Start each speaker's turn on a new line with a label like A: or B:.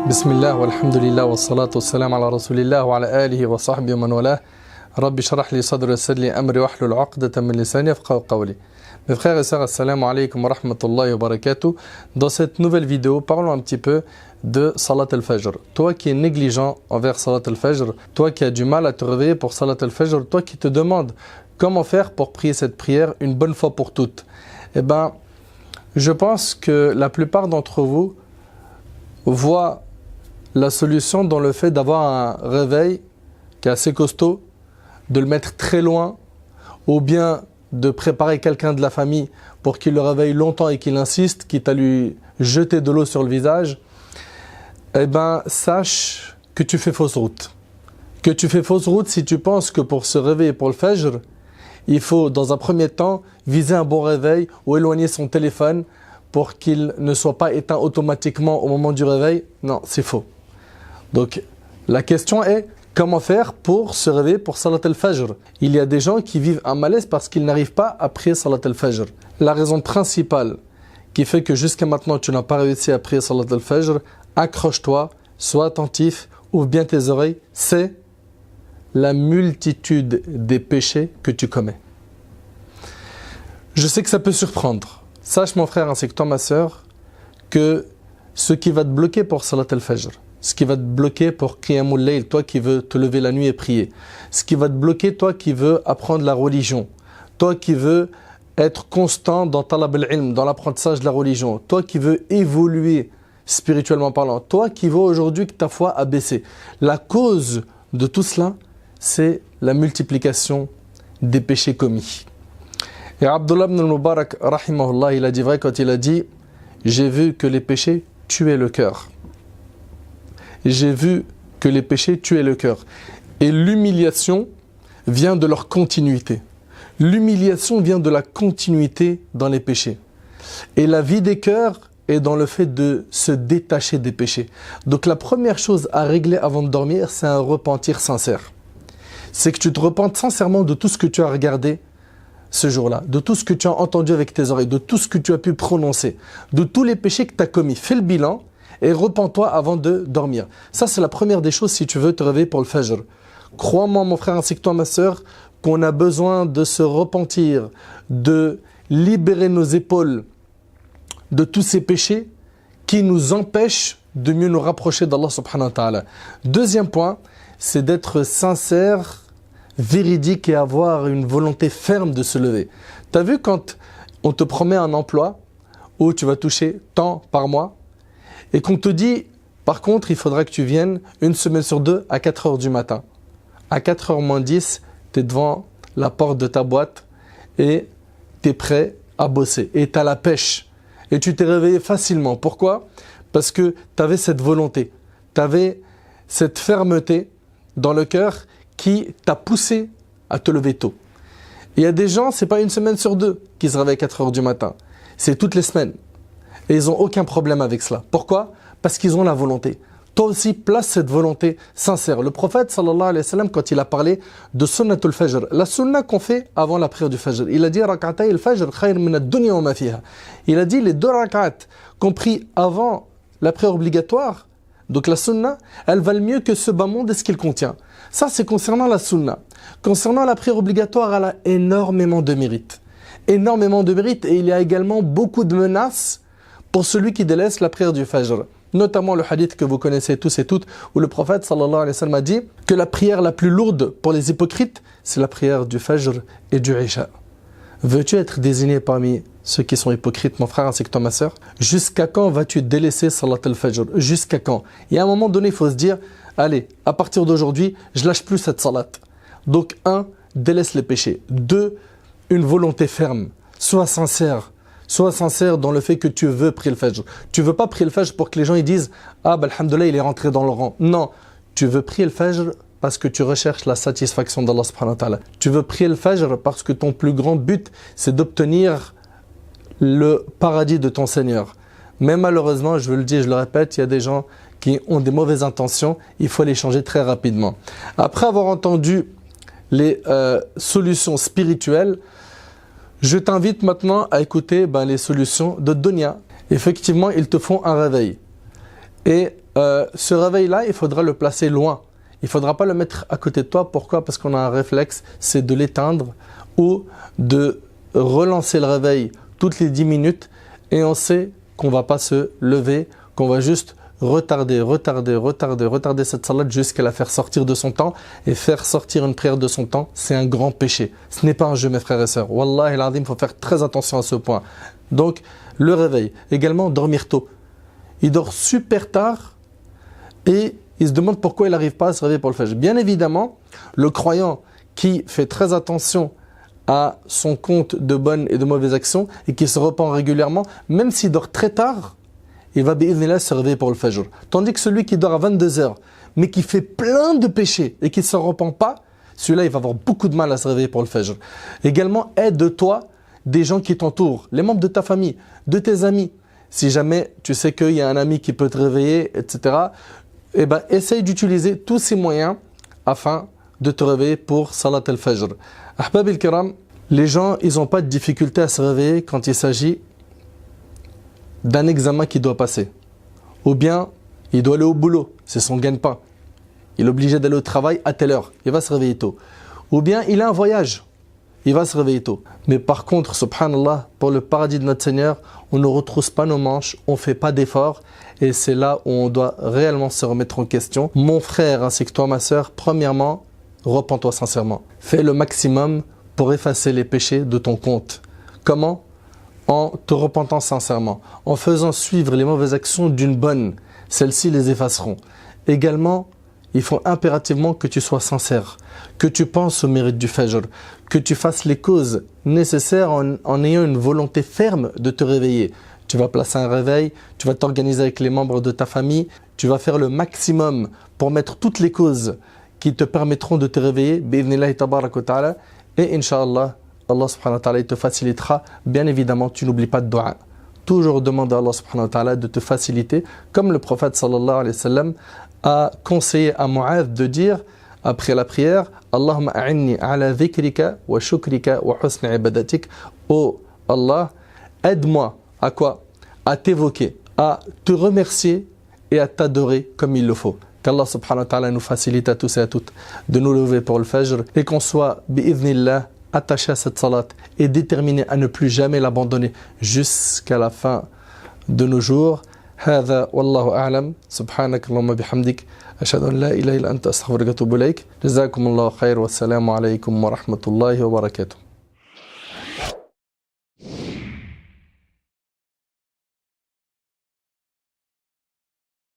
A: Bismillah, walhamdulillah, wa salatu wassalam ala rasulillah wa ala alihi wa sahbihi wa man walah. Rabbi shrah li sadri wa yassir li amri wahlul 'uqdatan min lisani yafqahu qawli. Mes frères et sœurs, assalamu alaikum wa rahmatullahi wa barakatuh. Dans cette nouvelle vidéo, parlons un petit peu de Salat al-Fajr. Toi qui es négligent envers Salat al-Fajr, toi qui as du mal à te réveiller pour Salat al-Fajr, toi qui te demandes comment faire pour prier cette prière une bonne fois pour toutes. Eh ben, je pense que la plupart d'entre vous voient la solution dans le fait d'avoir un réveil qui est assez costaud, de le mettre très loin, ou bien de préparer quelqu'un de la famille pour qu'il le réveille longtemps et qu'il insiste, quitte à lui jeter de l'eau sur le visage. Eh bien, sache que tu fais fausse route. Que tu fais fausse route si tu penses que pour se réveiller pour le Fajr, il faut dans un premier temps viser un bon réveil ou éloigner son téléphone pour qu'il ne soit pas éteint automatiquement au moment du réveil. Non, c'est faux. Donc, la question est, comment faire pour se réveiller pour Salat al-Fajr? Il y a des gens qui vivent un malaise parce qu'ils n'arrivent pas à prier Salat al-Fajr. La raison principale qui fait que jusqu'à maintenant tu n'as pas réussi à prier Salat al-Fajr, accroche-toi, sois attentif, ouvre bien tes oreilles, c'est la multitude des péchés que tu commets. Je sais que ça peut surprendre. Sache mon frère ainsi que toi ma sœur que ce qui va te bloquer pour Salat al-Fajr, ce qui va te bloquer pour Qiyamul Layl, toi qui veux te lever la nuit et prier, ce qui va te bloquer, toi qui veux apprendre la religion, toi qui veux être constant dans talab al-ilm, dans l'apprentissage de la religion, toi qui veux évoluer spirituellement parlant, toi qui veux aujourd'hui que ta foi a baissé. La cause de tout cela, c'est la multiplication des péchés commis. Et Abdullah ibn al-Mubarak, rahimahullah, il a dit vrai quand il a dit « J'ai vu que les péchés tuaient le cœur ». J'ai vu que les péchés tuaient le cœur. Et l'humiliation vient de leur continuité. L'humiliation vient de la continuité dans les péchés. Et la vie des cœurs est dans le fait de se détacher des péchés. Donc la première chose à régler avant de dormir, c'est un repentir sincère. C'est que tu te repentes sincèrement de tout ce que tu as regardé ce jour-là, de tout ce que tu as entendu avec tes oreilles, de tout ce que tu as pu prononcer, de tous les péchés que tu as commis. Fais le bilan et repens-toi avant de dormir. Ça, c'est la première des choses si tu veux te réveiller pour le Fajr. Crois-moi, mon frère, ainsi que toi, ma sœur, qu'on a besoin de se repentir, de libérer nos épaules de tous ces péchés qui nous empêchent de mieux nous rapprocher d'Allah subhanahu wa ta'ala. Deuxième point, c'est d'être sincère, véridique et avoir une volonté ferme de se lever. Tu as vu quand on te promet un emploi où tu vas toucher tant par mois et qu'on te dit, par contre, il faudra que tu viennes une semaine sur deux à 4 heures du matin. À 4 heures moins 10, tu es devant la porte de ta boîte et tu es prêt à bosser. Et tu as la pêche. Et tu t'es réveillé facilement. Pourquoi? Parce que tu avais cette volonté. Tu avais cette fermeté dans le cœur qui t'a poussé à te lever tôt. Il y a des gens, ce n'est pas une semaine sur deux qui se réveillent à 4 heures du matin. C'est toutes les semaines. Et ils n'ont aucun problème avec cela. Pourquoi? Parce qu'ils ont la volonté. Toi aussi, place cette volonté sincère. Le prophète, sallallahu alayhi wa sallam, quand il a parlé de sunnatul fajr, la sunna qu'on fait avant la prière du fajr, il a dit rak'atay al-fajr khayr min ad-dunya wa ma fiha. Il a dit les 2 rak'at compris avant la prière obligatoire, donc la sunna, elle valent mieux que ce bas monde et ce qu'il contient. Ça, c'est concernant la sunna. Concernant la prière obligatoire, elle a énormément de mérite. Énormément de mérite et il y a également beaucoup de menaces pour celui qui délaisse la prière du Fajr. Notamment le hadith que vous connaissez tous et toutes, où le prophète sallallahu alayhi wa sallam a dit que la prière la plus lourde pour les hypocrites, c'est la prière du Fajr et du Isha. Veux-tu être désigné parmi ceux qui sont hypocrites, mon frère ainsi que toi, ma sœur? Jusqu'à quand vas-tu délaisser Salat al-Fajr? Jusqu'à quand? Et à un moment donné, il faut se dire, allez, à partir d'aujourd'hui, je lâche plus cette salat. Donc 1, délaisse les péchés. 2, une volonté ferme. Sois sincère. Sois sincère dans le fait que tu veux prier le Fajr. Tu ne veux pas prier le Fajr pour que les gens ils disent « Ah, bah, alhamdoulilah, il est rentré dans le rang. » Non, tu veux prier le Fajr parce que tu recherches la satisfaction d'Allah subhanahu wa ta'ala. Tu veux prier le Fajr parce que ton plus grand but, c'est d'obtenir le paradis de ton Seigneur. Mais malheureusement, je le dis, je le répète, il y a des gens qui ont des mauvaises intentions. Il faut les changer très rapidement. Après avoir entendu les solutions spirituelles, je t'invite maintenant à écouter les solutions de dunya. Effectivement, ils te font un réveil. Et ce réveil-là, il faudra le placer loin. Il ne faudra pas le mettre à côté de toi. Pourquoi? Parce qu'on a un réflexe, c'est de l'éteindre ou de relancer le réveil toutes les 10 minutes et on sait qu'on ne va pas se lever, qu'on va juste retarder cette salat jusqu'à la faire sortir de son temps. Et faire sortir une prière de son temps, c'est un grand péché. Ce n'est pas un jeu, mes frères et sœurs. Wallahi al-azim, il faut faire très attention à ce point. Donc, le réveil. Également, dormir tôt. Il dort super tard et il se demande pourquoi il n'arrive pas à se réveiller pour le fajr. Bien évidemment, le croyant qui fait très attention à son compte de bonnes et de mauvaises actions et qui se repent régulièrement, même s'il dort très tard, il va bi'idhnillah se réveiller pour le fajr. Tandis que celui qui dort à 22h, mais qui fait plein de péchés et qui ne se repent pas, celui-là, il va avoir beaucoup de mal à se réveiller pour le fajr. Également, aide-toi des gens qui t'entourent, les membres de ta famille, de tes amis. Si jamais tu sais qu'il y a un ami qui peut te réveiller, etc., eh ben, essaye d'utiliser tous ces moyens afin de te réveiller pour Salat al-Fajr. Ahbab al-Kiram, les gens, ils n'ont pas de difficulté à se réveiller quand il s'agit d'un examen qu'il doit passer. Ou bien, il doit aller au boulot, c'est son gagne-pain. Il est obligé d'aller au travail à telle heure, il va se réveiller tôt. Ou bien, il a un voyage, il va se réveiller tôt. Mais par contre, subhanallah, pour le paradis de notre Seigneur, on ne retrousse pas nos manches, on ne fait pas d'efforts. Et c'est là où on doit réellement se remettre en question. Mon frère ainsi que toi, ma sœur, premièrement, repens-toi sincèrement. Fais le maximum pour effacer les péchés de ton compte. Comment? En te repentant sincèrement, en faisant suivre les mauvaises actions d'une bonne. Celles-ci les effaceront. Également, il faut impérativement que tu sois sincère, que tu penses au mérite du Fajr, que tu fasses les causes nécessaires en ayant une volonté ferme de te réveiller. Tu vas placer un réveil, tu vas t'organiser avec les membres de ta famille, tu vas faire le maximum pour mettre toutes les causes qui te permettront de te réveiller, bi'idhnillahi tabarak wa ta'ala, et Inch'Allah, Allah subhanahu wa ta'ala il te facilitera. Bien évidemment, tu n'oublies pas de dua. Toujours demander à Allah subhanahu wa ta'ala de te faciliter, comme le prophète sallallahu alayhi wa sallam a conseillé à Mu'adh de dire après la prière, Allahumma a'inni ala dhikrika wa shukrika wa husni ibadatik. Oh Allah, aide-moi à quoi? À t'évoquer, à te remercier et à t'adorer comme il le faut. Qu'Allah subhanahu wa ta'ala nous facilite à tous et à toutes de nous lever pour le Fajr et qu'on soit bi'idhnillah attaché à cette salat et déterminé à ne plus jamais l'abandonner jusqu'à la fin de nos jours. هذا والله أعلم سبحانك اللهم بحمدك أشهد أن لا إله إلا أنت أستغفرك وأتوب إليك جزاكم الله خير والسلام عليكم ورحمة الله وبركاته.